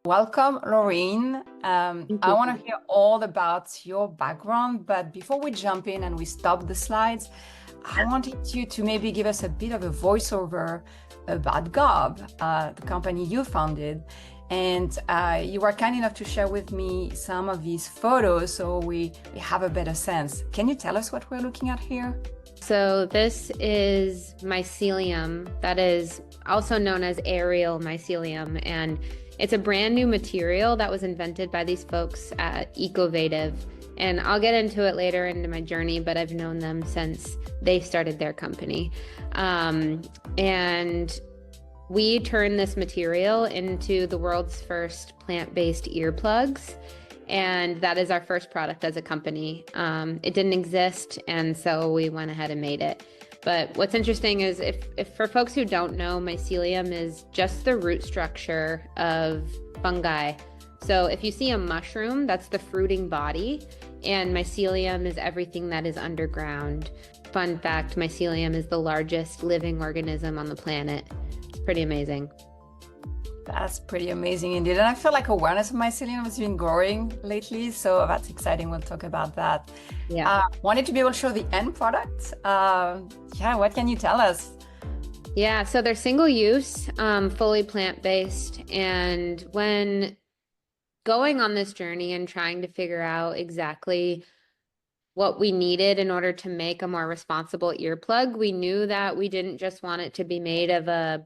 Welcome, Lauryn. Thank I you. want to hear all about your background, but before we jump in and we stop the slides, I wanted you to maybe give us a bit of a voiceover about GOB, the company you founded. And you were kind enough to share with me some of these photos so we have a better sense. Can you tell us what we're looking at here? So this is mycelium, that is also known as aerial mycelium, and it's a brand new material that was invented by these folks at Ecovative. And I'll get into it later into my journey, but I've known them since they started their company. And we turned this material into the world's first plant-based earplugs. And that is our first product as a company. It didn't exist, and so we went ahead and made it. But what's interesting is if for folks who don't know, mycelium is just the root structure of fungi. So if you see a mushroom, that's the fruiting body, and mycelium is everything that is underground. Fun fact, mycelium is the largest living organism on the planet. It's pretty amazing. That's pretty amazing indeed. And I feel like awareness of mycelium has been growing lately. So that's exciting. We'll talk about that. Yeah. Wanted to be able to show the end product. Yeah, what can you tell us? Yeah, so they're single use, fully plant-based. And when going on this journey and trying to figure out exactly what we needed in order to make a more responsible earplug, we knew that we didn't just want it to be made of a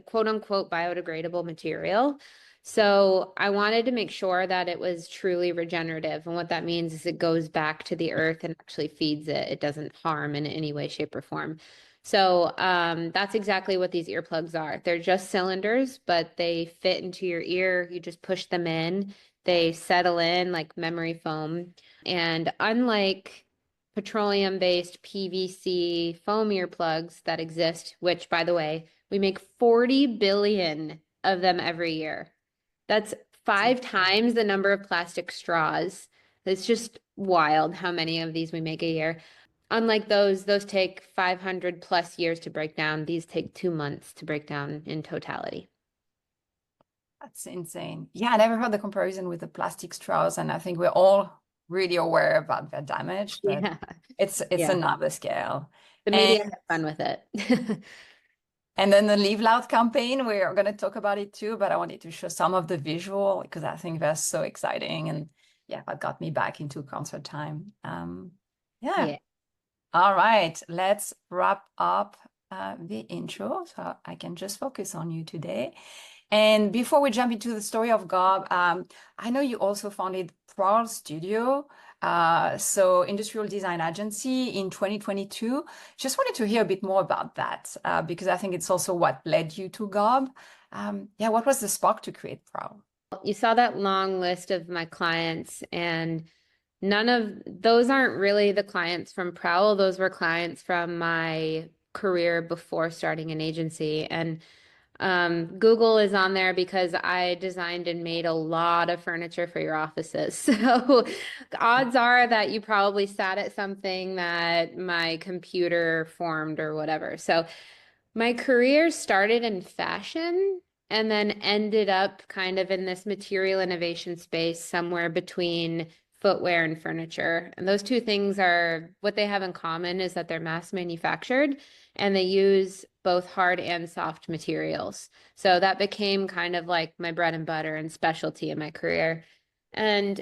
quote unquote biodegradable material. So I wanted to make sure that it was truly regenerative. And what that means is it goes back to the earth and actually feeds it. It doesn't harm in any way, shape, or form. So that's exactly what these earplugs are. They're just cylinders, but they fit into your ear. You just push them in. They settle in like memory foam. And unlike petroleum-based PVC foam earplugs that exist, which, by the way, we make 40 billion of them every year. That's 5 times the number of plastic straws. It's just wild how many of these we make a year. Unlike those take 500 plus years to break down. These take 2 months to break down in totality. That's insane. Yeah, I never heard the comparison with the plastic straws, and I think we're all really aware about their damage, but Yeah. it's Yeah. another scale. The And media have fun with it. and then the Live Loud campaign, we're going to talk about it too, but I wanted to show some of the visual because I think they're so exciting. And yeah, that got me back into concert time. Yeah. Yeah. All right, let's wrap up the intro so I can just focus on you today. And before we jump into the story of GOB, I know you also founded Prowl Studio, so industrial design agency in 2022. Just wanted to hear a bit more about that because I think it's also what led you to GOB. Yeah, what was the spark to create Prowl? You saw that long list of my clients, and none of those aren't really the clients from Prowl. Those were clients from my career before starting an agency. And Google is on there because I designed and made a lot of furniture for your offices. So odds are that you probably sat at something that my computer formed or whatever. So my career started in fashion and then ended up kind of in this material innovation space somewhere between footwear and furniture. And those two things are what they have in common is that they're mass manufactured and they use both hard and soft materials. So that became kind of like my bread and butter and specialty in my career. And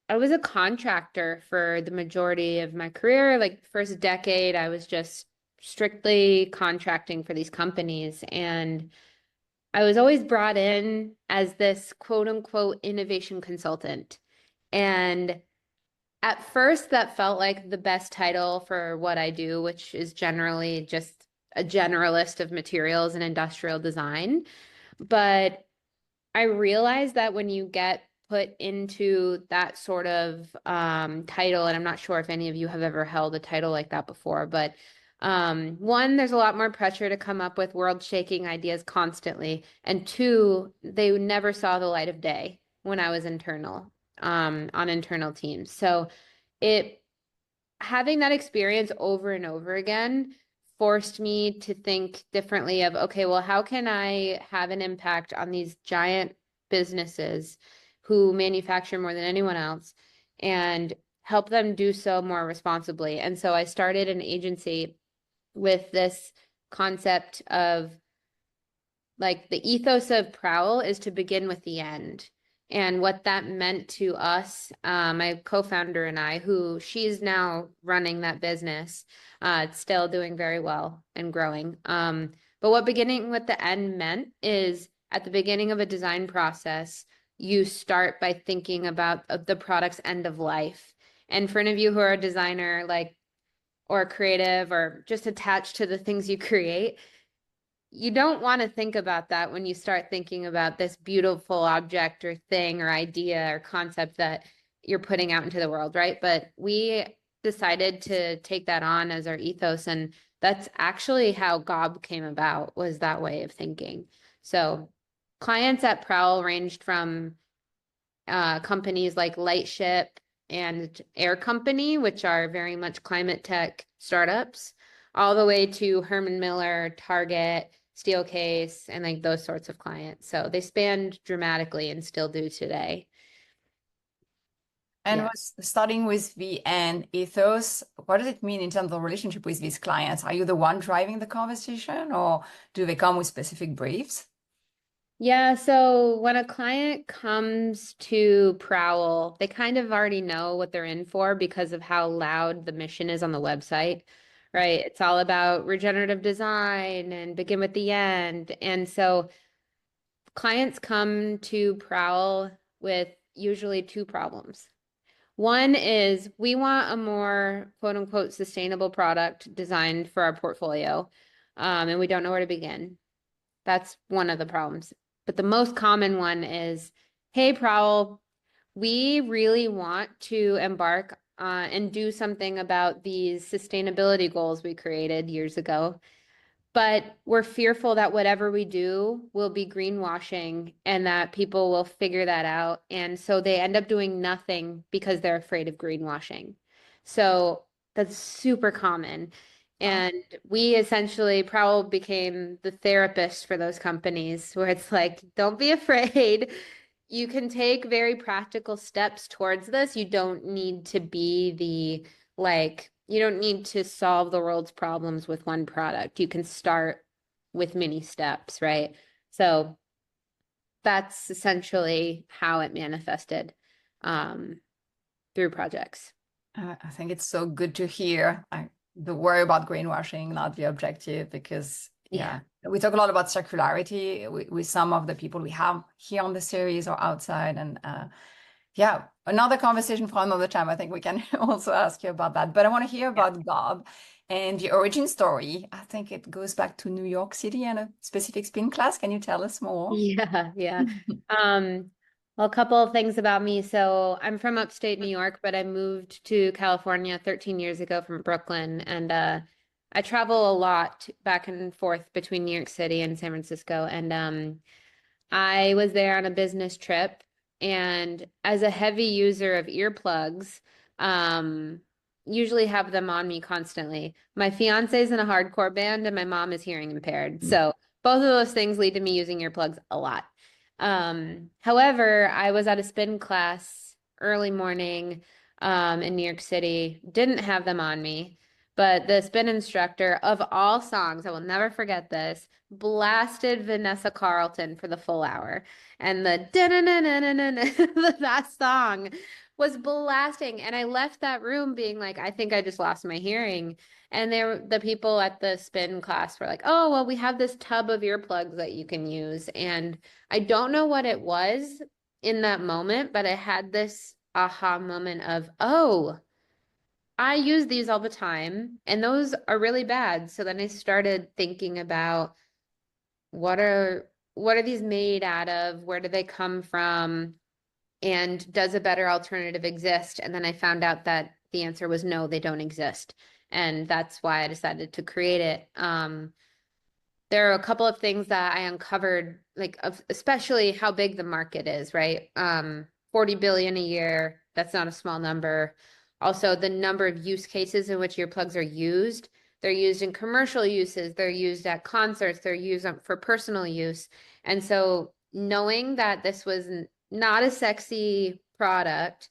I was a contractor for the majority of my career. Like the first decade, I was just strictly contracting for these companies. And I was always brought in as this quote unquote innovation consultant. And at first, that felt like the best title for what I do, which is generally just a generalist of materials and industrial design. But I realized that when you get put into that sort of title, and I'm not sure if any of you have ever held a title like that before, but one, there's a lot more pressure to come up with world-shaking ideas constantly. And two, they never saw the light of day when I was internal, on internal teams. So it having that experience over and over again forced me to think differently of, okay, well, how can I have an impact on these giant businesses who manufacture more than anyone else and help them do so more responsibly. And so I started an agency with this concept of like the ethos of Prowl is to begin with the end. And what that meant to us, my co-founder and I, who she's now running that business, it's still doing very well and growing. But what beginning with the end meant is at the beginning of a design process, you start by thinking about the product's end of life. And for any of you who are a designer, like, or creative, or just attached to the things you create, you don't want to think about that when you start thinking about this beautiful object or thing or idea or concept that you're putting out into the world, right? But we decided to take that on as our ethos, and that's actually how GOB came about, was that way of thinking. So clients at Prowl ranged from companies like Lightship and Air Company, which are very much climate tech startups, all the way to Herman Miller, Target, Steelcase, and like those sorts of clients. So they spanned dramatically and still do today. And Yeah. was starting with the end ethos, what does it mean in terms of relationship with these clients? Are you the one driving the conversation, or do they come with specific briefs? Yeah, so when a client comes to Prowl, they kind of already know what they're in for because of how loud the mission is on the website, right? It's all about regenerative design and begin with the end. And so clients come to Prowl with usually two problems. One is we want a more quote unquote sustainable product designed for our portfolio, and we don't know where to begin. That's one of the problems. But the most common one is, hey, Prowl, we really want to embark and do something about these sustainability goals we created years ago. But we're fearful that whatever we do will be greenwashing and that people will figure that out. And so they end up doing nothing because they're afraid of greenwashing. So that's super common. And we essentially, Prowl became the therapist for those companies where it's like, don't be afraid. You can take very practical steps towards this. You don't need to be the like, you don't need to solve the world's problems with one product. You can start with many steps, right? So that's essentially how it manifested through projects. I think it's so good to hear the worry about greenwashing, not the objective, because Yeah. we talk a lot about circularity with some of the people we have here on the series or outside. And yeah, another conversation for another time. I think we can also ask you about that. But I want to hear Yeah. about GOB and the origin story. I think it goes back to New York City and a specific spin class. Can you tell us more? Yeah, yeah. Well, a couple of things about me. So I'm from upstate New York, but I moved to California 13 years ago from Brooklyn, and I travel a lot back and forth between New York City and San Francisco. And I was there on a business trip, and as a heavy user of earplugs, usually have them on me constantly. My fiance's in a hardcore band, and my mom is hearing impaired. So both of those things lead to me using earplugs a lot. However, I was at a spin class early morning in New York City, didn't have them on me, but the spin instructor of all songs, I will never forget this, blasted Vanessa Carlton for the full hour. And the that song was blasting. And I left that room being like, I think I just lost my hearing. And the people at the spin class were like, oh, well, we have this tub of earplugs that you can use. And I don't know what it was in that moment, but I had this aha moment of, oh, I use these all the time, and those are really bad. So then I started thinking about what are these made out of? Where do they come from? And does a better alternative exist? And then I found out that the answer was no, they don't exist. And that's why I decided to create it. There are a couple of things that I uncovered, like especially how big the market is, right? 40 billion a year, that's not a small number. Also, the number of use cases in which earplugs are used. They're used in commercial uses, they're used at concerts, they're used for personal use. And so knowing that this was not a sexy product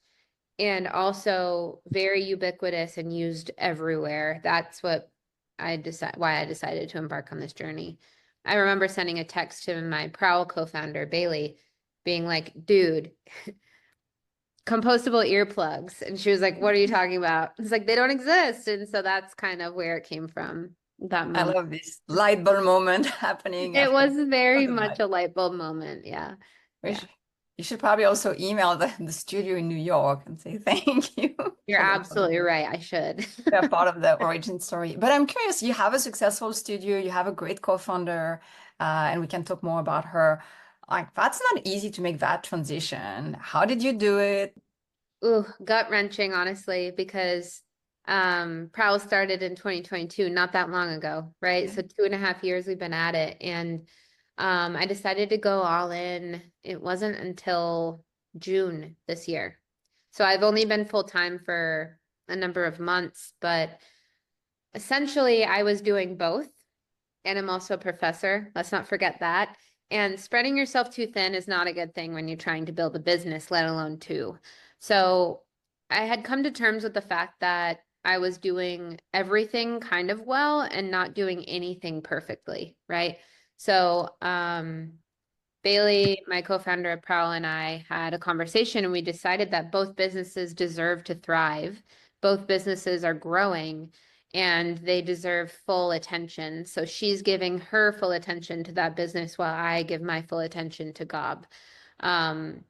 and also very ubiquitous and used everywhere. That's what why I decided to embark on this journey. I remember sending a text to my Prowl co-founder, Bailey, being like, dude, compostable earplugs. And she was like, what are you talking about? It's like, they don't exist. And so that's kind of where it came from, that I moment. love this light bulb moment happening It after was very the much night. a light bulb moment. Yeah. We Yeah. should- You should probably also email the studio in New York and say thank you You're for the absolutely right. I should. they're part of the origin story. But I'm curious, you have a successful studio, you have a great co-founder, and we can talk more about her. Like, that's not easy to make that transition. How did you do it? Ooh, gut wrenching, honestly, because Prowl started in 2022, not that long ago, right? Yeah. So 2.5 years we've been at it. And I decided to go all in. It wasn't until June this year. So I've only been full time for a number of months, but essentially I was doing both. And I'm also a professor. Let's not forget that. And spreading yourself too thin is not a good thing when you're trying to build a business, let alone two. So I had come to terms with the fact that I was doing everything kind of well and not doing anything perfectly, right? So Bailey, my co-founder of Prowl, and I had a conversation and we decided that both businesses deserve to thrive. Both businesses are growing and they deserve full attention. So she's giving her full attention to that business while I give my full attention to GOB. Um,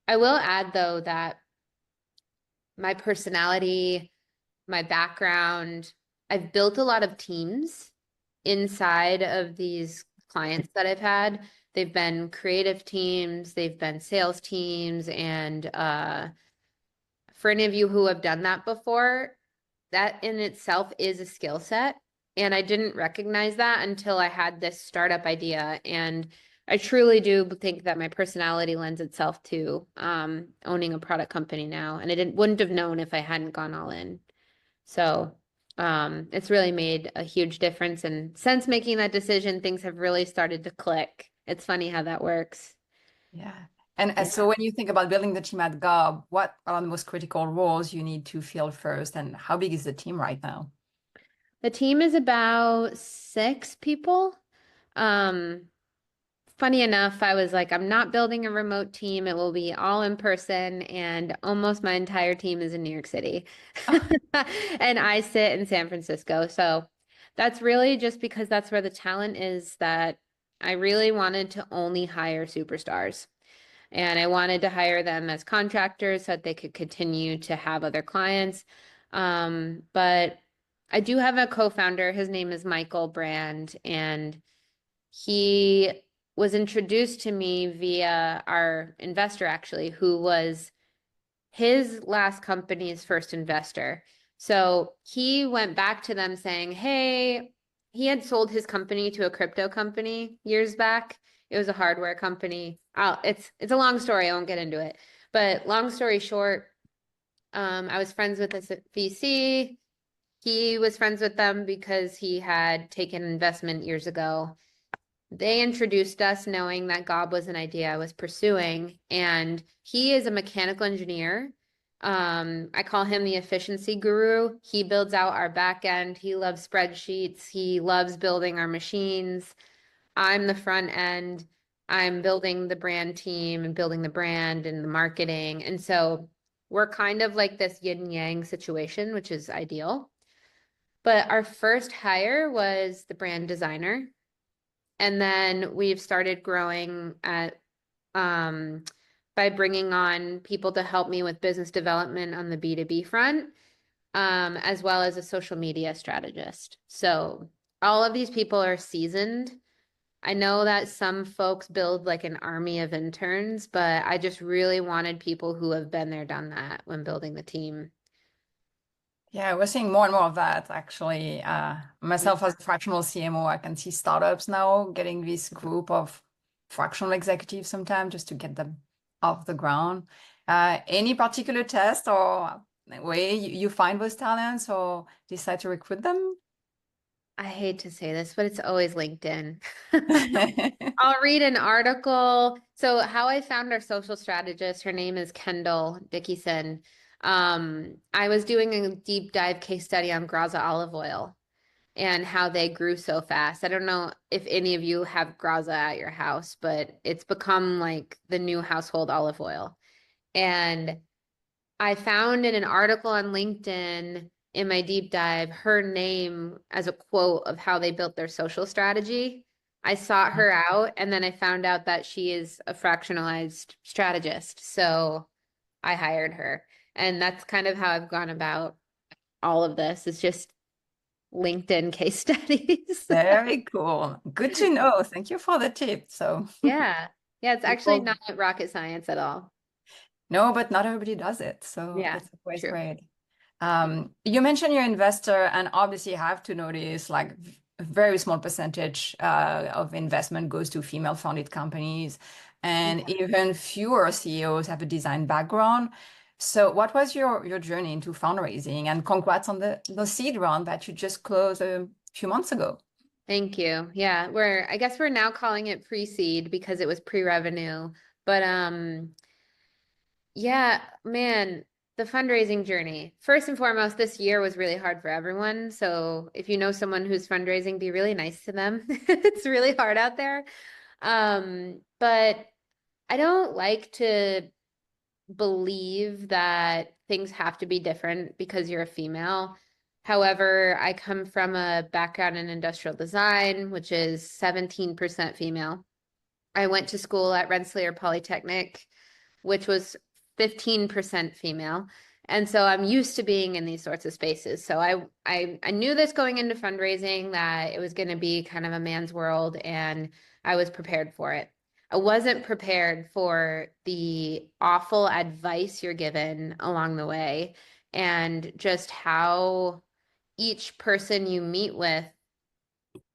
I will add though that my personality, my background, I've built a lot of teams inside of these clients that I've had. They've been creative teams, they've been sales teams, and for any of you who have done that before, that in itself is a skill set. And I didn't recognize that until I had this startup idea. And I truly do think that my personality lends itself to owning a product company now. And wouldn't have known if I hadn't gone all in. So it's really made a huge difference. And since making that decision, things have really started to click. It's funny how that works. Yeah. And Yeah. so when you think about building the team at GOB, what are the most critical roles you need to fill first? And how big is the team right now? The team is about 6 people. Um, Funny enough, I was like, I'm not building a remote team. It will be all in person, and almost my entire team is in New York City. And I sit in San Francisco. So that's really just because that's where the talent is that I really wanted to only hire superstars. And I wanted to hire them as contractors so that they could continue to have other clients. But I do have a co-founder. His name is Michael Brand, and he was introduced to me via our investor, actually, who was his last company's first investor. So he went back to them saying, hey, he had sold his company to a crypto company years back. It was a hardware company. It's a long story. I won't get into it. But long story short, I was friends with this VC. He was friends with them because he had taken investment years ago. They introduced us knowing that GOB was an idea I was pursuing, and he is a mechanical engineer. I call him the efficiency guru. He builds out our back end. He loves spreadsheets. He loves building our machines. I'm the front end. I'm building the brand team and building the brand and the marketing. And so we're kind of like this yin and yang situation, which is ideal. But our first hire was the brand designer. And then we've started growing at by bringing on people to help me with business development on the B2B front, as well as a social media strategist. So all of these people are seasoned. I know that some folks build like an army of interns, but I just really wanted people who have been there, done that when building the team. Yeah, we're seeing more and more of that actually. Myself as a fractional CMO, I can see startups now getting this group of fractional executives sometimes just to get them off the ground. Any particular test or way you find those talents or decide to recruit them? I hate to say this, but it's always LinkedIn. I'll read an article. So how I found our social strategist, her name is Kendall Dickinson. I was doing a deep dive case study on Graza olive oil and how they grew so fast. I don't know if any of you have Graza at your house, but it's become like the new household olive oil. And I found in an article on LinkedIn in my deep dive her name as a quote of how they built their social strategy. I sought her out and then I found out that she is a fractionalized strategist. So I hired her. And that's kind of how I've gone about all of this. It's just LinkedIn case studies. Very cool. Good to know. Thank you for the tip. So Yeah. Yeah, it's actually people not rocket science at all. know, but not everybody does it. So Yeah, it's always true. great. You mentioned your investor, and obviously you have to notice like a very small percentage of investment goes to female-founded companies, and even fewer CEOs have a design background. So what was your journey into fundraising? And congrats on the seed round that you just closed a few months ago. Thank you. Yeah, I guess we're now calling it pre-seed because it was pre-revenue. But yeah, man, the fundraising journey. First and foremost, this year was really hard for everyone. So if you know someone who's fundraising, be really nice to them. It's really hard out there. But I don't like to believe that things have to be different because you're a female. However, I come from a background in industrial design, which is 17% female. I went to school at Rensselaer Polytechnic, which was 15% female. And so I'm used to being in these sorts of spaces. So I knew this going into fundraising that it was going to be kind of a man's world and I was prepared for it. I wasn't prepared for the awful advice you're given along the way and just how each person you meet with,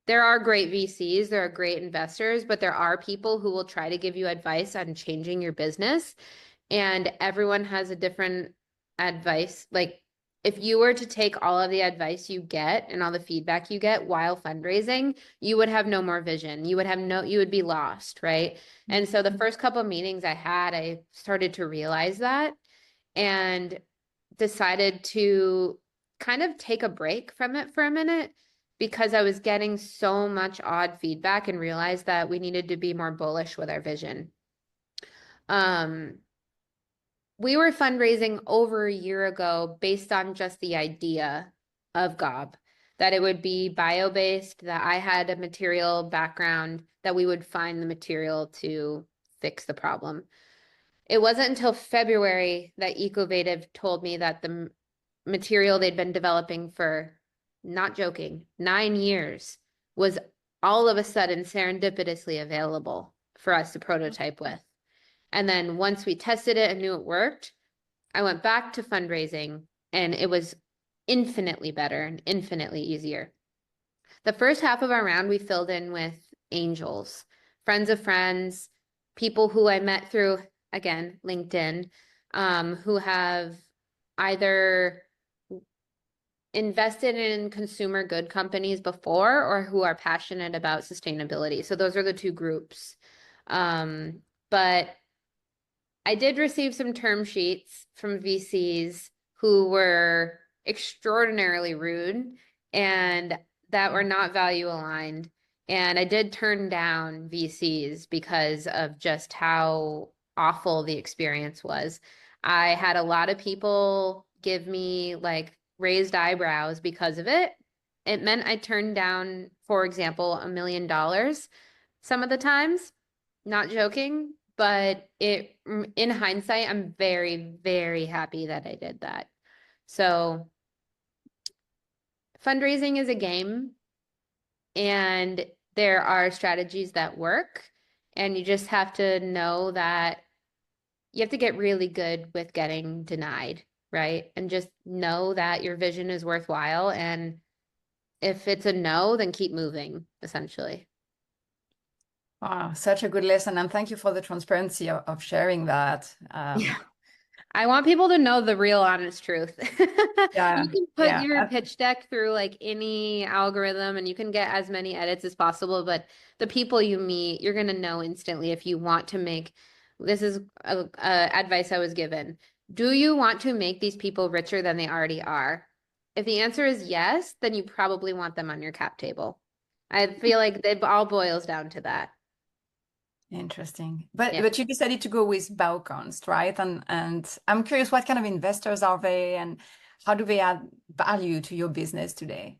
there are great VCs, there are great investors, but there are people who will try to give you advice on changing your business. And everyone has a different advice. Like, if you were to take all of the advice you get and all the feedback you get while fundraising, you would have no more vision. You would be lost, right? And so the first couple of meetings I had, I started to realize that and decided to kind of take a break from it for a minute because I was getting so much odd feedback and realized that we needed to be more bullish with our vision. Um, we were fundraising over a year ago based on just the idea of GOB, that it would be bio-based, that I had a material background, that we would find the material to fix the problem. It wasn't until February that Ecovative told me that the material they'd been developing for, not joking, 9 years was all of a sudden serendipitously available for us to prototype with. And then once we tested it and knew it worked, I went back to fundraising and it was infinitely better and infinitely easier. The first half of our round, we filled in with angels, friends of friends, people who I met through, again, LinkedIn, who have either invested in consumer good companies before or who are passionate about sustainability. So those are the two groups. But I did receive some term sheets from VCs who were extraordinarily rude and that were not value aligned. And I did turn down VCs because of just how awful the experience was. I had a lot of people give me like raised eyebrows because of it. It meant I turned down, for example, $1 million some of the times. Not joking, but in hindsight, I'm very, very happy that I did that. So fundraising is a game and there are strategies that work. And you just have to know that you have to get really good with getting denied, right? And just know that your vision is worthwhile. And if it's a no, then keep moving, essentially. Wow, such a good lesson. And thank you for the transparency of sharing that. Yeah. I want people to know the real honest truth. Yeah, You can put yeah. your pitch deck through like any algorithm and you can get as many edits as possible, but the people you meet, you're going to know instantly if you want to make, this is advice I was given. Do you want to make these people richer than they already are? If the answer is yes, then you probably want them on your cap table. I feel like it all boils down to that. Interesting. But Yeah. you decided to go with Baukunst, right? And I'm curious, what kind of investors are they and how do they add value to your business today?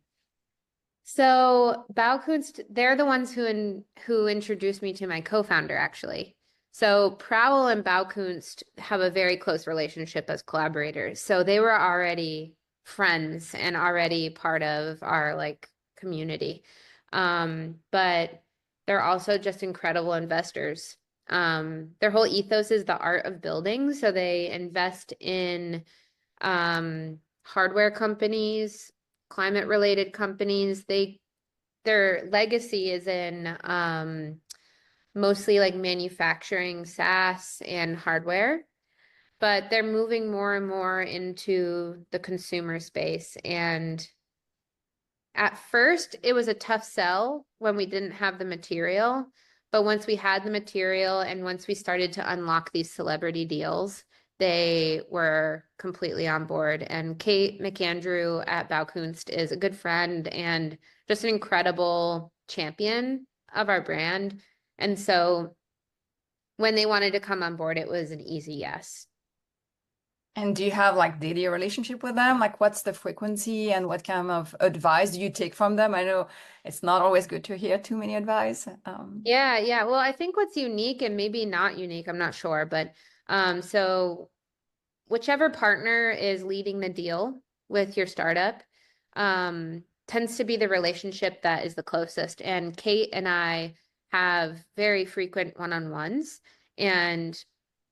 So Baukunst, they're the ones who introduced me to my co-founder, actually. So Prowl and Baukunst have a very close relationship as collaborators. So they were already friends and already part of our like community. But they're also just incredible investors. Their whole ethos is the art of building. So they invest in hardware companies, climate related companies. Their legacy is in mostly like manufacturing SaaS and hardware, but they're moving more and more into the consumer space. And at first, it was a tough sell when we didn't have the material. But once we had the material and once we started to unlock these celebrity deals, they were completely on board. And Kate McAndrew at Baukunst is a good friend and just an incredible champion of our brand. And so when they wanted to come on board, it was an easy yes. And do you have like daily relationship with them? Like what's the frequency and what kind of advice do you take from them? I know it's not always good to hear too many advice. Yeah, yeah. Well, I think what's unique and maybe not unique, I'm not sure, but so whichever partner is leading the deal with your startup tends to be the relationship that is the closest. And Kate and I have very frequent one-on-ones, and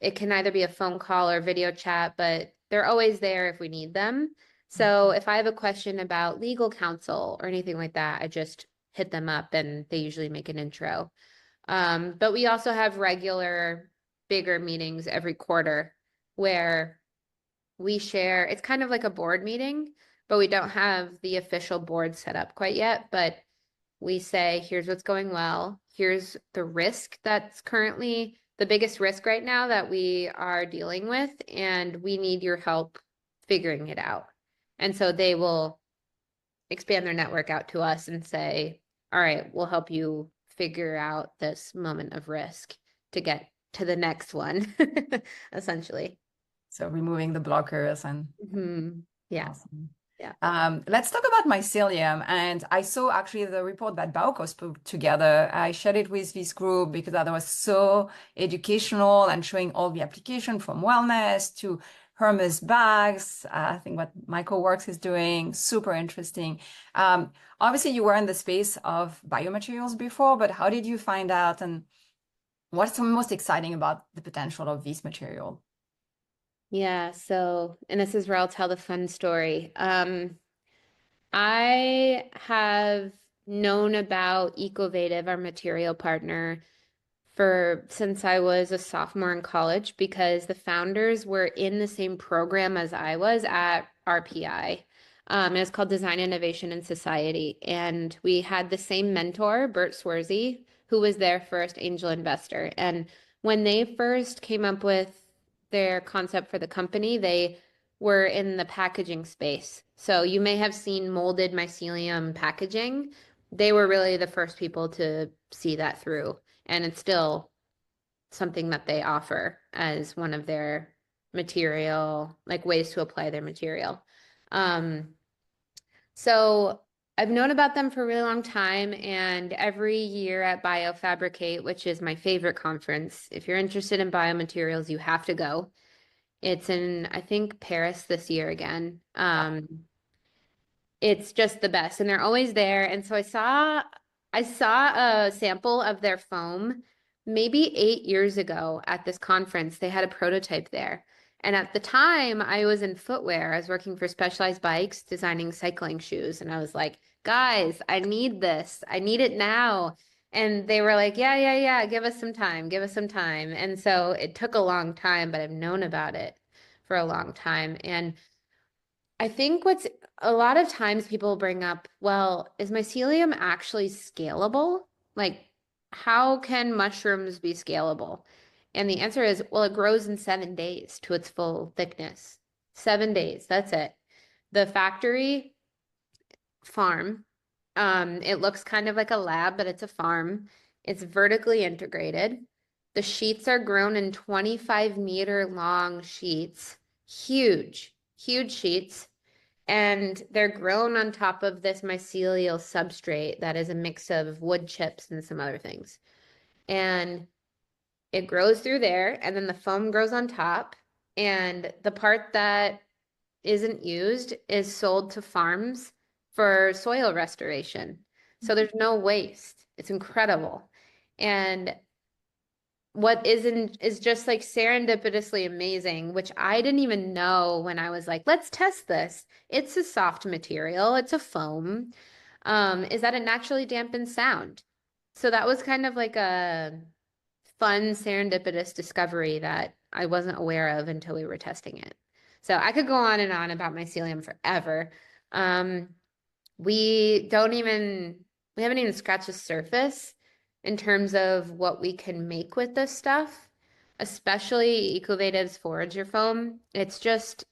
it can either be a phone call or video chat, but they're always there if we need them. So if I have a question about legal counsel or anything like that, I just hit them up and they usually make an intro. But we also have regular, bigger meetings every quarter where we share, it's kind of like a board meeting, but we don't have the official board set up quite yet. But we say, here's what's going well. Here's the risk that's currently the biggest risk right now that we are dealing with, and we need your help figuring it out. And so they will expand their network out to us and say, all right, we'll help you figure out this moment of risk to get to the next one, essentially. So removing the blockers and Yeah. awesome. Yeah. Let's talk about mycelium. And I saw actually the report that Baukos put together. I shared it with this group because that was so educational and showing all the application from wellness to Hermes bags. I think what Michael Works is doing, super interesting. Obviously, you were in the space of biomaterials before, but how did you find out and what's the most exciting about the potential of this material? Yeah. So, and this is where I'll tell the fun story. I have known about Ecovative, our material partner, for since I was a sophomore in college because the founders were in the same program as I was at RPI. And it's called Design Innovation and Society. And we had the same mentor, Bert Swersey, who was their first angel investor. And when they first came up with their concept for the company, they were in the packaging space. So you may have seen molded mycelium packaging. They were really the first people to see that through. And it's still something that they offer as one of their material, like ways to apply their material. Um, so I've known about them for a really long time, and every year at BioFabricate, which is my favorite conference, if you're interested in biomaterials, you have to go. It's in, I think, Paris this year again. It's just the best, and they're always there. And so I saw a sample of their foam maybe 8 years ago at this conference. They had a prototype there. And at the time, I was in footwear. I was working for Specialized Bikes, designing cycling shoes. And I was like, guys, I need this. I need it now. And they were like, yeah, yeah, yeah, give us some time, give us some time. And so it took a long time, but I've known about it for a long time. And I think what's a lot of times people bring up, well, is mycelium actually scalable? Like, how can mushrooms be scalable? And the answer is, well, it grows in 7 days to its full thickness. 7 days, that's it. The factory farm, it looks kind of like a lab, but it's a farm. It's vertically integrated. The sheets are grown in 25-meter long sheets, huge, huge sheets. And they're grown on top of this mycelial substrate that is a mix of wood chips and some other things. And it grows through there, and then the foam grows on top. And the part that isn't used is sold to farms for soil restoration. So there's no waste. It's incredible. And what isn't is just like serendipitously amazing, which I didn't even know when I was like, let's test this. It's a soft material, it's a foam, is that it naturally dampens sound. So that was kind of like a fun serendipitous discovery that I wasn't aware of until we were testing it. So I could go on and on about mycelium forever. Um, we don't even, we haven't even scratched the surface in terms of what we can make with this stuff, especially Ecovative's forager foam. It's just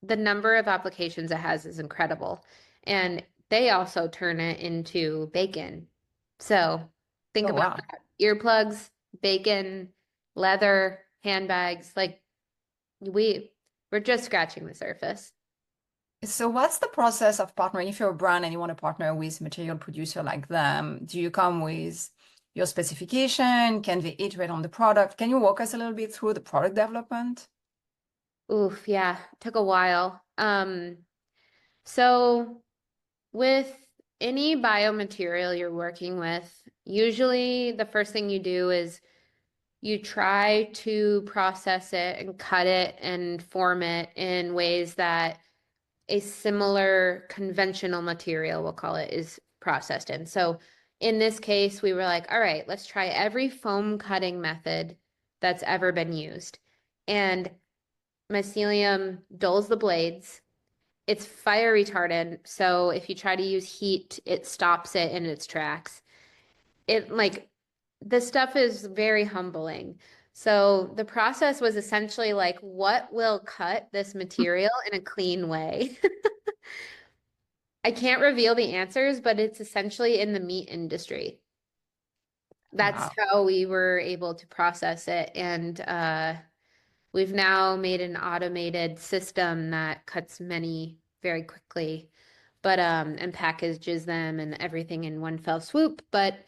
the number of applications it has is incredible. And they also turn it into bacon. So think Oh, about wow. that. Earplugs, bacon, leather, handbags, like we we're just scratching the surface. So what's the process of partnering? If you're a brand and you want to partner with a material producer like them, do you come with your specification? Can they iterate on the product? Can you walk us a little bit through the product development? Oof, yeah, took a while. So with any biomaterial you're working with, usually the first thing you do is you try to process it and cut it and form it in ways that a similar conventional material, we'll call it, is processed in. So in this case, we were like, all right, let's try every foam cutting method that's ever been used. And mycelium dulls the blades. It's fire retardant, so if you try to use heat, it stops it in its tracks. It like this stuff is very humbling. So the process was essentially like, what will cut this material in a clean way? I can't reveal the answers, but it's essentially in the meat industry. That's Wow. how we were able to process it. And we've now made an automated system that cuts many very quickly, but and packages them and everything in one fell swoop. But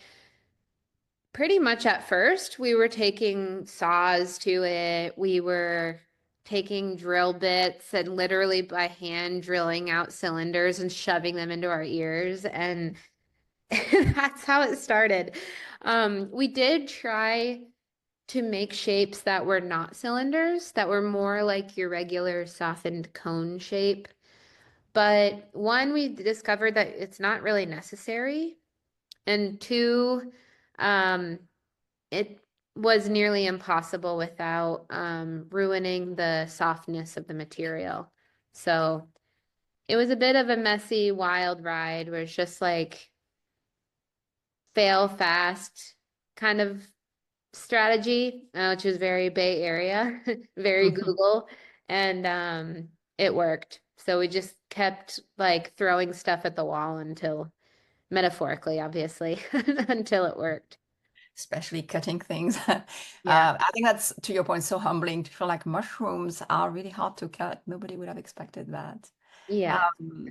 pretty much at first, we were taking saws to it. We were taking drill bits and literally by hand drilling out cylinders and shoving them into our ears. And that's how it started. We did try to make shapes that were not cylinders, that were more like your regular softened cone shape. But one, we discovered that it's not really necessary. And two, um, it was nearly impossible without ruining the softness of the material. So it was a bit of a messy, wild ride where it's just like fail fast kind of strategy, which is very Bay Area, very Google, and it worked. So we just kept like throwing stuff at the wall until, metaphorically, obviously, until it worked. Especially cutting things. Yeah. I think that's, to your point, so humbling to feel like mushrooms are really hard to cut. Nobody would have expected that. Yeah. Um,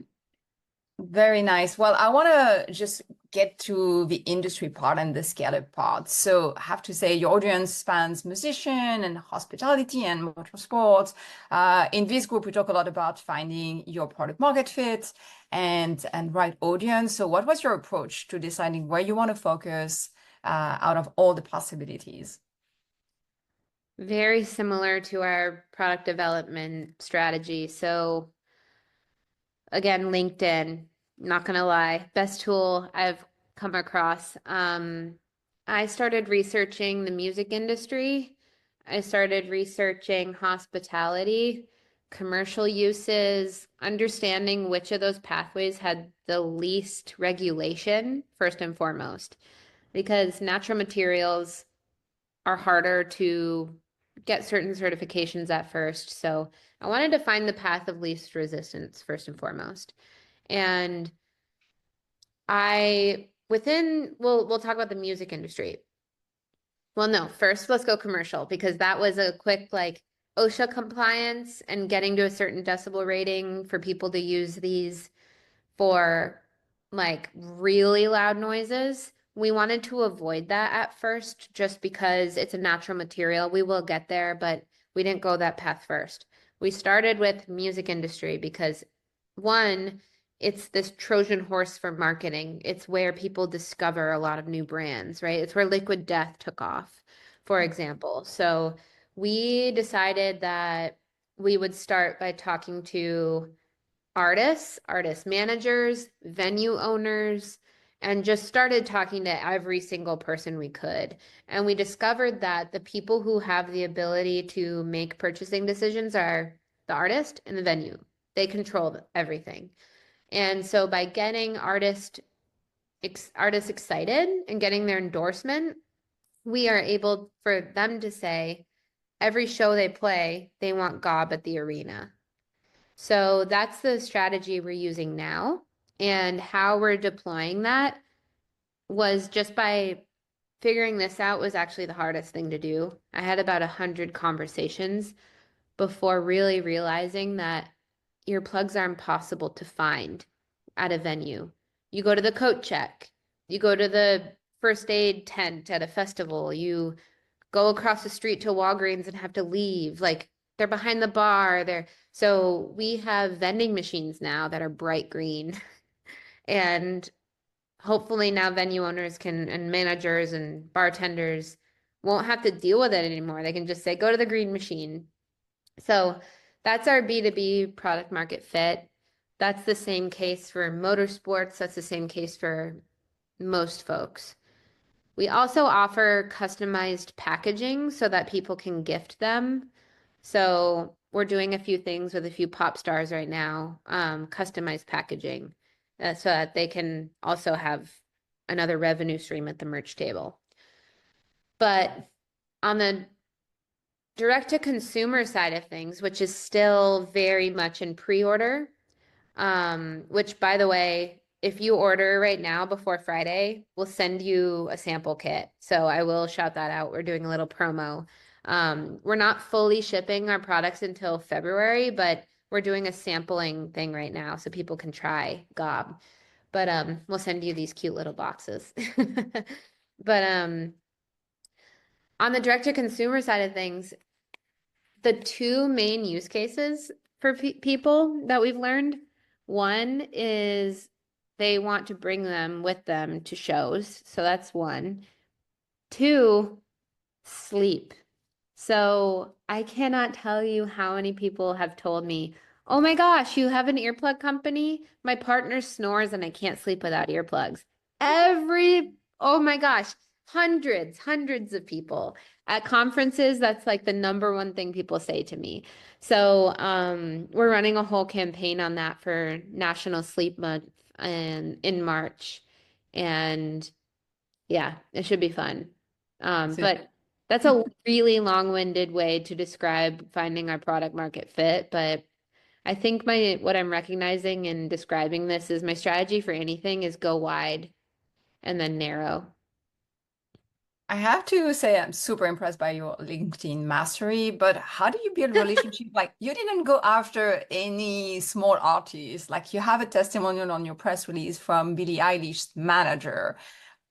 Very nice. Well, I want to just get to the industry part and the scale-up part. So I have to say your audience spans musician and hospitality and motorsports. In this group, we talk a lot about finding your product market fit and right audience. So what was your approach to deciding where you want to focus out of all the possibilities? Very similar to our product development strategy. So again, LinkedIn, not gonna lie, best tool I've come across. I started researching the music industry. I started researching hospitality. commercial uses, understanding which of those pathways had the least regulation, first and foremost, because natural materials are harder to get certain certifications at first. So I wanted to find the path of least resistance first and foremost. And we'll talk about the music industry. Well, no, first let's go commercial because that was a quick like OSHA compliance and getting to a certain decibel rating for people to use these for like really loud noises. We wanted to avoid that at first just because it's a natural material. We will get there, but we didn't go that path first. We started with music industry because one, it's this Trojan horse for marketing. It's where people discover a lot of new brands, right? It's where Liquid Death took off, for example. So we decided that we would start by talking to artists, artist managers, venue owners, and just started talking to every single person we could. And we discovered that the people who have the ability to make purchasing decisions are the artist and the venue. They control everything. And so by getting artists excited and getting their endorsement, we are able for them to say every show they play, they want GOB at the arena. So that's the strategy we're using now. And how we're deploying that was just by figuring this out was actually the hardest thing to do. I had about 100 conversations before really realizing that earplugs are impossible to find at a venue. You go to the coat check, you go to the first aid tent at a festival, you go across the street to Walgreens and have to leave. Like they're behind the bar. So we have vending machines now that are bright green. And hopefully now venue owners can and managers and bartenders won't have to deal with it anymore. They can just say, go to the green machine. So that's our B2B product market fit. That's the same case for motorsports. That's the same case for most folks. We also offer customized packaging so that people can gift them. So we're doing a few things with a few pop stars right now, customized packaging, so that they can also have another revenue stream at the merch table. But on the direct to consumer side of things, which is still very much in pre-order, which by the way, if you order right now before Friday, we'll send you a sample kit. So I will shout that out. We're doing a little promo. We're not fully shipping our products until February, but we're doing a sampling thing right now so people can try GOB. But we'll send you these cute little boxes. But on the direct to consumer side of things, the two main use cases for people that we've learned, one is they want to bring them with them to shows. So that's one. Two, sleep. So I cannot tell you how many people have told me, oh my gosh, you have an earplug company? My partner snores and I can't sleep without earplugs. Oh my gosh, hundreds of people. At conferences, that's like the number one thing people say to me. So we're running a whole campaign on that for National Sleep Month in March. And yeah, it should be fun. But that's a really long-winded way to describe finding our product market fit. But I think what I'm recognizing in describing this is my strategy for anything is go wide and then narrow. I have to say I'm super impressed by your LinkedIn mastery, but how do you build relationship? Like you didn't go after any small artists. Like you have a testimonial on your press release from Billie Eilish's manager.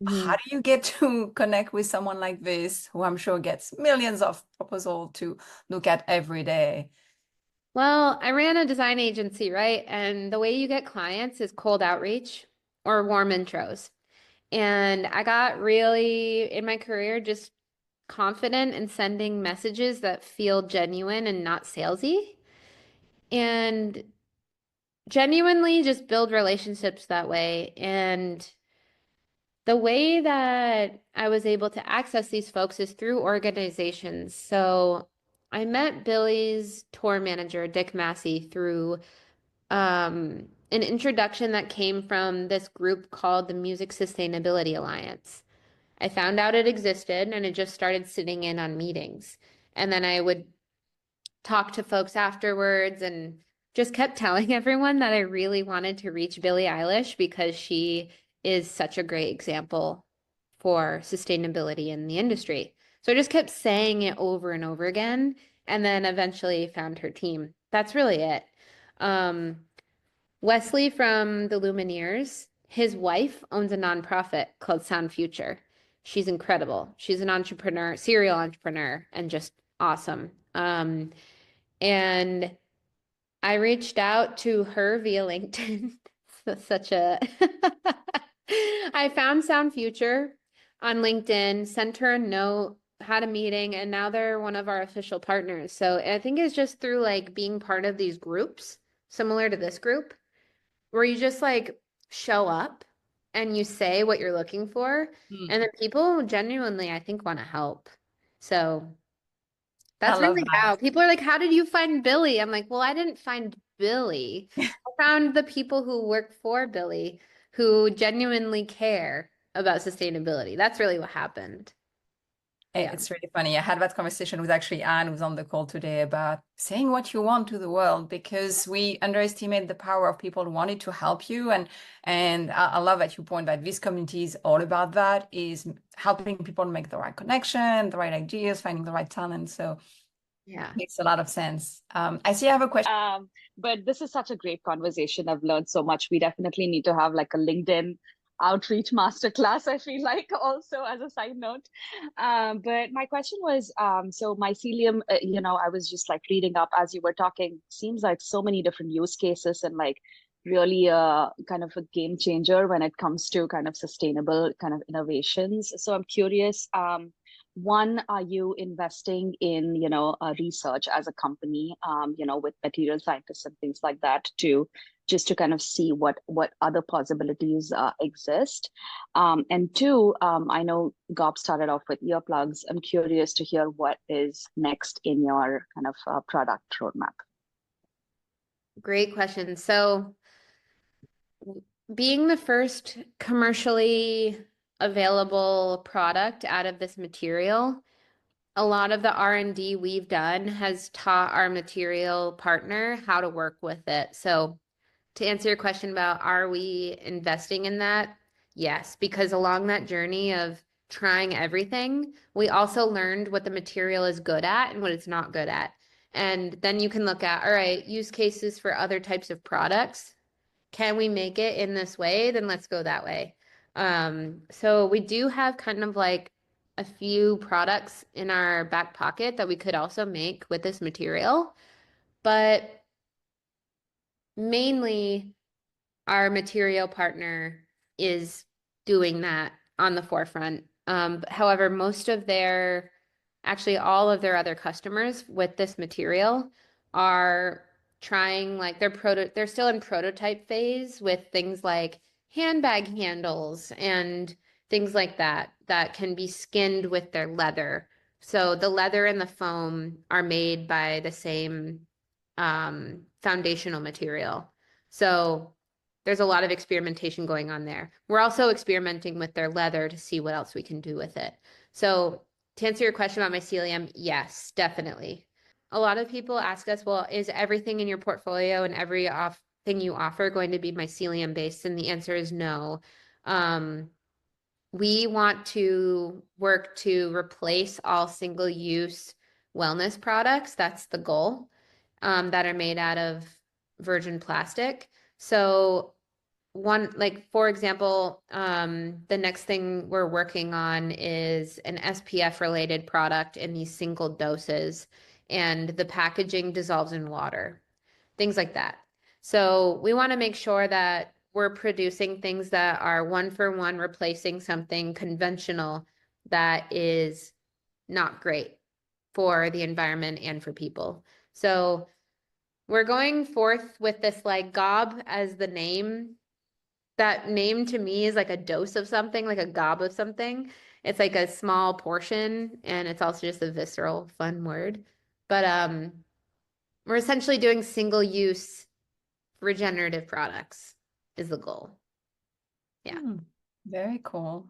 How Mhm. do you get to connect with someone like this, who I'm sure gets millions of proposals to look at every day? Well, I ran a design agency, right? And the way you get clients is cold outreach or warm intros. And I got really, in my career, just confident in sending messages that feel genuine and not salesy. And genuinely just build relationships that way. And the way that I was able to access these folks is through organizations. So I met Billy's tour manager, Dick Massey, through an introduction that came from this group called the Music Sustainability Alliance. I found out it existed and it just started sitting in on meetings. And then I would talk to folks afterwards and just kept telling everyone that I really wanted to reach Billie Eilish because she is such a great example for sustainability in the industry. So I just kept saying it over and over again, and then eventually found her team. That's really it. Um, Wesley from the Lumineers, his wife owns a nonprofit called Sound Future. She's incredible. She's an entrepreneur, serial entrepreneur, and just awesome. And I reached out to her via LinkedIn. Such a I found Sound Future on LinkedIn, sent her a note, had a meeting, and now they're one of our official partners. So I think it's just through like being part of these groups, similar to this group, where you just like show up and you say what you're looking for, Hmm. and then people genuinely, I think, want to help. So I that's love really how people are like, how did you find Billy? I'm like, well, I didn't find Billy. that. I found the people who work for Billy who genuinely care about sustainability. That's really what happened. Yeah. It's really funny. I had that conversation with actually Anne, who's on the call today, about saying what you want to the world because we underestimate the power of people who wanted to help you. And I love that you point that this community is all about that, is helping people make the right connection, the right ideas, finding the right talent. So Yeah. makes a lot of sense. I see I have a question. But this is such a great conversation. I've learned so much. We definitely need to have like a LinkedIn outreach masterclass, I feel like, also as a side note. But my question was, so mycelium, I was just like reading up as you were talking, seems like so many different use cases and like really kind of a game changer when it comes to kind of sustainable kind of innovations. So I'm curious, one, are you investing in research as a company, with material scientists and things like that, to just to kind of see what other possibilities exist? And two, I know GOB started off with earplugs. I'm curious to hear what is next in your kind of product roadmap. Great question. So being the first commercially available product out of this material, a lot of the R&D we've done has taught our material partner how to work with it. So to answer your question about are we investing in that? Yes, because along that journey of trying everything, we also learned what the material is good at and what it's not good at. And then you can look at, all right, use cases for other types of products. Can we make it in this way? Then let's go that way. So we do have kind of like a few products in our back pocket that we could also make with this material, but mainly our material partner is doing that on the forefront. However, actually all of their other customers with this material are trying like they're still in prototype phase with things like handbag handles and things like that that can be skinned with their leather. So the leather and the foam are made by the same foundational material. So there's a lot of experimentation going on there. We're also experimenting with their leather to see what else we can do with it. So to answer your question about mycelium, yes, definitely. A lot of people ask us, well, is everything in your portfolio and every thing you offer going to be mycelium based? And the answer is no. We want to work to replace all single-use wellness products. That's the goal, that are made out of virgin plastic. So like for example, the next thing we're working on is an SPF related product in these single doses, and the packaging dissolves in water, things like that. So we want to make sure that we're producing things that are one for one replacing something conventional that is not great for the environment and for people. So we're going forth with this like GOB as the name. That name to me is like a dose of something, like a gob of something. It's like a small portion, and it's also just a visceral, fun word. But we're essentially doing single-use regenerative products is the goal. Yeah. Very cool.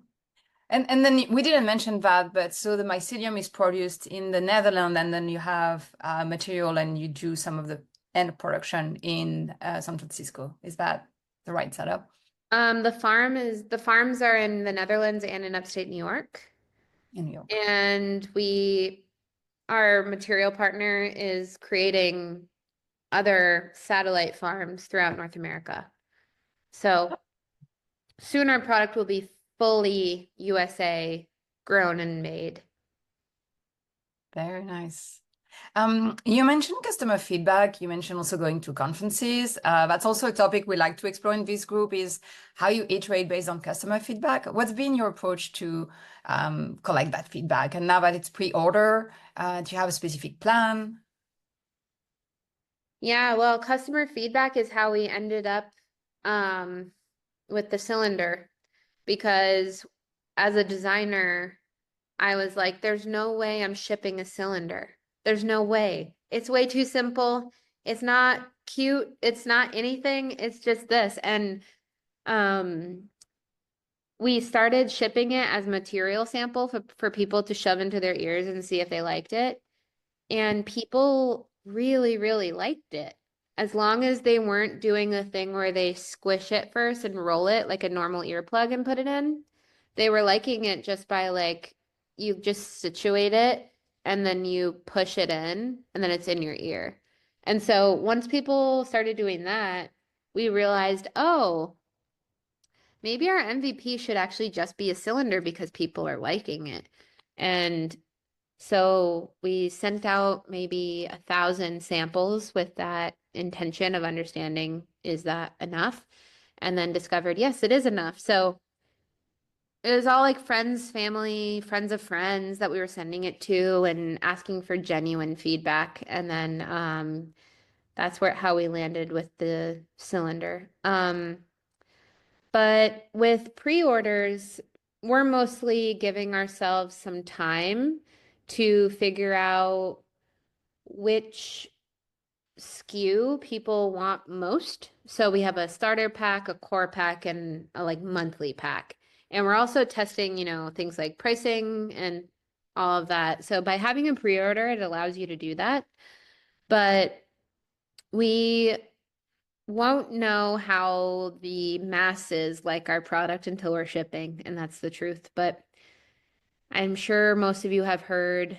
And then we didn't mention that, but so the mycelium is produced in the Netherlands, and then you have material and you do some of the end production in San Francisco. Is that the right setup? The farms are in the Netherlands and in upstate New York. In New York. And our material partner is creating other satellite farms throughout North America. So soon our product will be fully USA grown and made. Very nice. You mentioned customer feedback. You mentioned also going to conferences. That's also a topic we like to explore in this group, is how you iterate based on customer feedback. What's been your approach to collect that feedback? And now that it's pre-order, do you have a specific plan? Yeah, well, customer feedback is how we ended up with the cylinder, because as a designer, I was like, there's no way I'm shipping a cylinder. There's no way. It's way too simple. It's not cute. It's not anything. It's just this. And we started shipping it as material sample for people to shove into their ears and see if they liked it. And people really, really liked it. As long as they weren't doing the thing where they squish it first and roll it like a normal earplug and put it in, they were liking it just by like, you just situate it and then you push it in and then it's in your ear. And so once people started doing that, we realized, oh, maybe our MVP should actually just be a cylinder because people are liking it. And so we sent out maybe 1,000 samples with that intention of understanding, is that enough? And then discovered, yes, it is enough. So it was all like friends, family, friends of friends that we were sending it to and asking for genuine feedback. And then that's how we landed with the cylinder. But with pre-orders, we're mostly giving ourselves some time to figure out which SKU people want most. So we have a starter pack, a core pack, and a like monthly pack. And we're also testing, things like pricing and all of that. So by having a pre-order, it allows you to do that. But we won't know how the masses like our product until we're shipping, and that's the truth. But I'm sure most of you have heard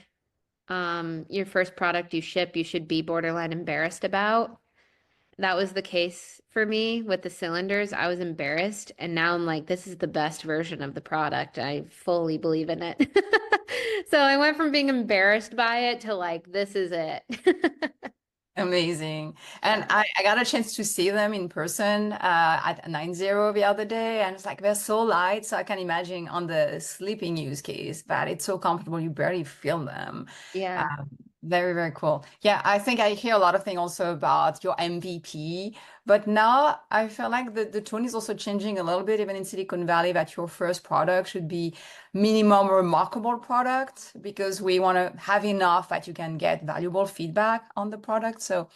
your first product you ship, you should be borderline embarrassed about. That was the case for me with the cylinders. I was embarrassed, and now I'm like, this is the best version of the product. I fully believe in it. So I went from being embarrassed by it to like, this is it. Amazing. And I got a chance to see them in person at 90 the other day. And it's like, they're so light. So I can imagine on the sleeping use case that it's so comfortable, you barely feel them. Yeah. Very, very cool. Yeah, I think I hear a lot of things also about your MVP, but now I feel like the tone is also changing a little bit, even in Silicon Valley, that your first product should be minimum remarkable product, because we want to have enough that you can get valuable feedback on the product. So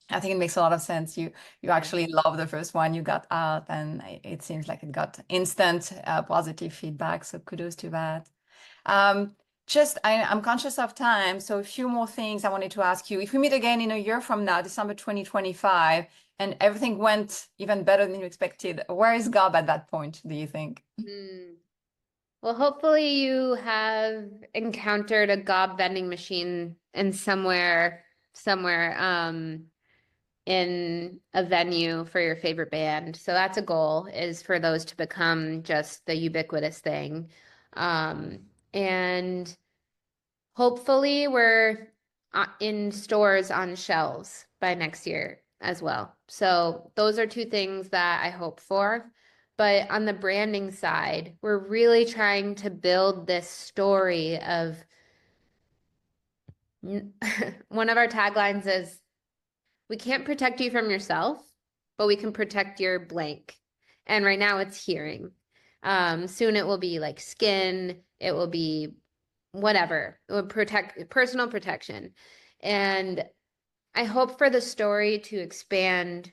I think it makes a lot of sense. You actually love the first one you got out, and it seems like it got instant positive feedback. So kudos to that. I'm conscious of time, so a few more things I wanted to ask you. If we meet again in a year from now, December 2025, and everything went even better than you expected, where is GOB at that point, do you think? Well, hopefully you have encountered a GOB vending machine in somewhere in a venue for your favorite band. So that's a goal, is for those to become just the ubiquitous thing. And hopefully we're in stores on shelves by next year as well. So those are two things that I hope for. But on the branding side, we're really trying to build this story of one of our taglines is, we can't protect you from yourself, but we can protect your blank. And right now it's hearing. Soon it will be like skin, it will be whatever. It will protect personal protection. And I hope for the story to expand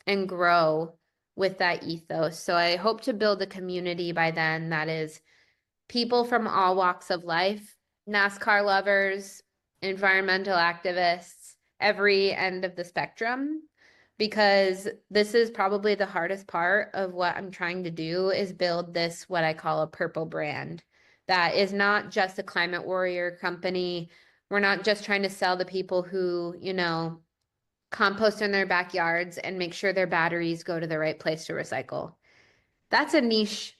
and grow with that ethos. So I hope to build a community by then that is people from all walks of life, NASCAR lovers, environmental activists, every end of the spectrum, because this is probably the hardest part of what I'm trying to do is build this, what I call a purple brand that is not just a climate warrior company. We're not just trying to sell the people who, compost in their backyards and make sure their batteries go to the right place to recycle. That's a niche,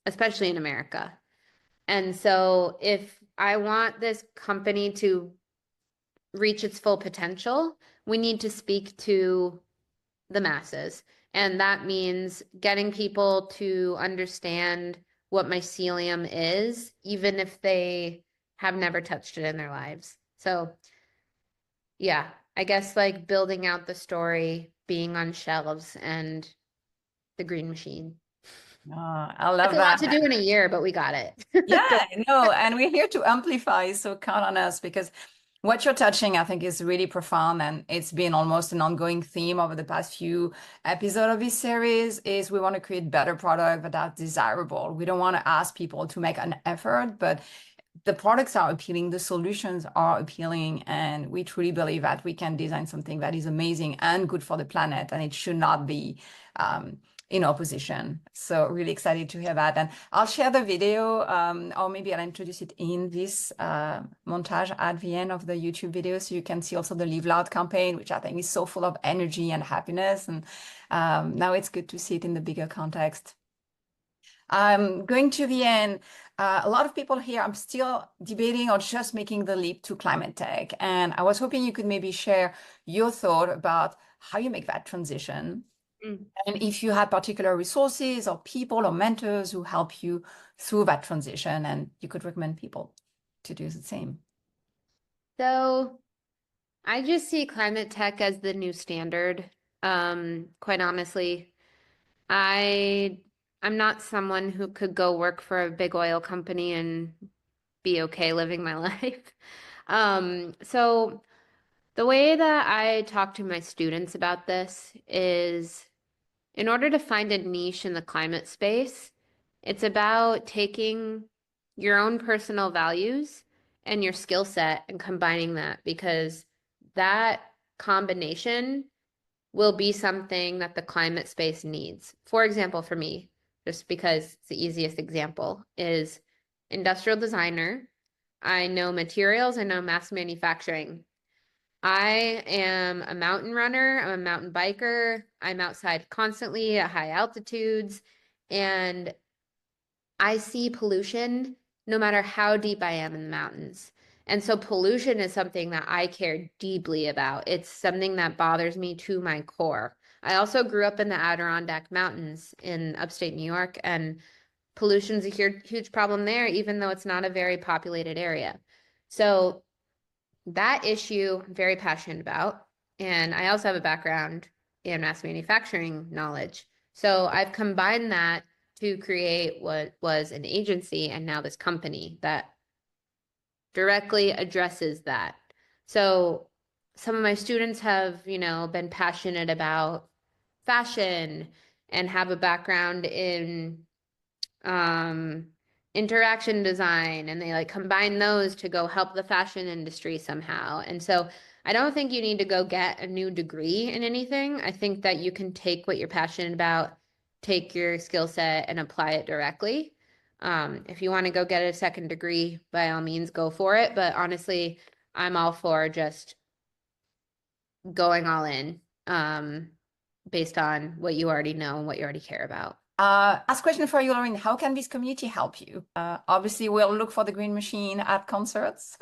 especially in America. And so if I want this company to reach its full potential, we need to speak to the masses. And that means getting people to understand what mycelium is, even if they have never touched it in their lives. So yeah, I guess like building out the story, being on shelves, and the green machine. Oh, I That's love a lot that. to do in a year, but we got it. Yeah, no, and we're here to amplify, so count on us because what you're touching, I think, is really profound, and it's been almost an ongoing theme over the past few episodes of this series. Is we want to create better product that are desirable. We don't want to ask people to make an effort, but the products are appealing, the solutions are appealing, and we truly believe that we can design something that is amazing and good for the planet, and it should not be in opposition. So really excited to hear that. And I'll share the video, or maybe I'll introduce it in this montage at the end of the YouTube video, so you can see also the Live Loud campaign, which I think is so full of energy and happiness. And now it's good to see it in the bigger context. Going to the end, a lot of people here, I'm still debating or just making the leap to climate tech. And I was hoping you could maybe share your thought about how you make that transition. And if you had particular resources or people or mentors who help you through that transition, and you could recommend people to do the same. So I just see climate tech as the new standard. Quite honestly, I'm not someone who could go work for a big oil company and be okay living my life. So the way that I talk to my students about this is in order to find a niche in the climate space, it's about taking your own personal values and your skill set and combining that, because that combination will be something that the climate space needs. For example, for me, just because it's the easiest example, is industrial designer. I know materials, I know mass manufacturing. I am a mountain runner, I'm a mountain biker. I'm outside constantly at high altitudes, and I see pollution no matter how deep I am in the mountains. And so pollution is something that I care deeply about. It's something that bothers me to my core. I also grew up in the Adirondack Mountains in upstate New York, and pollution's a huge problem there, even though it's not a very populated area. So that issue I'm very passionate about. And I also have a background in mass manufacturing knowledge. So I've combined that to create what was an agency and now this company that directly addresses that. So some of my students have, been passionate about fashion and have a background in interaction design, and they like combine those to go help the fashion industry somehow. And so I don't think you need to go get a new degree in anything. I think that you can take what you're passionate about, take your skill set and apply it directly. If you want to go get a second degree, by all means, go for it. But honestly, I'm all for just going all in based on what you already know and what you already care about. Last question for you, Lauryn. How can this community help you? Obviously, we'll look for the Green Machine at concerts.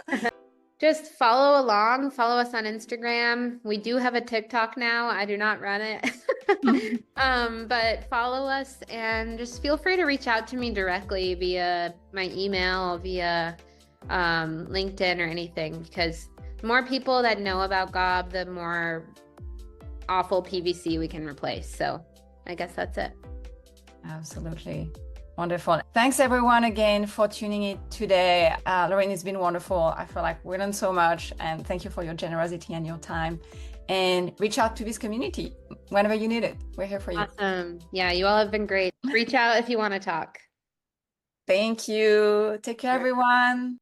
Just follow along, follow us on Instagram. We do have a TikTok now. I do not run it. But follow us and just feel free to reach out to me directly via my email, via LinkedIn or anything, because the more people that know about GOB, the more awful PVC we can replace. So I guess that's it. Absolutely. Wonderful. Thanks everyone again for tuning in today. Lauryn, it's been wonderful. I feel like we learned so much, and thank you for your generosity and your time. And reach out to this community whenever you need it. We're here for you. Awesome. Yeah, you all have been great. Reach out if you want to talk. Thank you. Take care, everyone.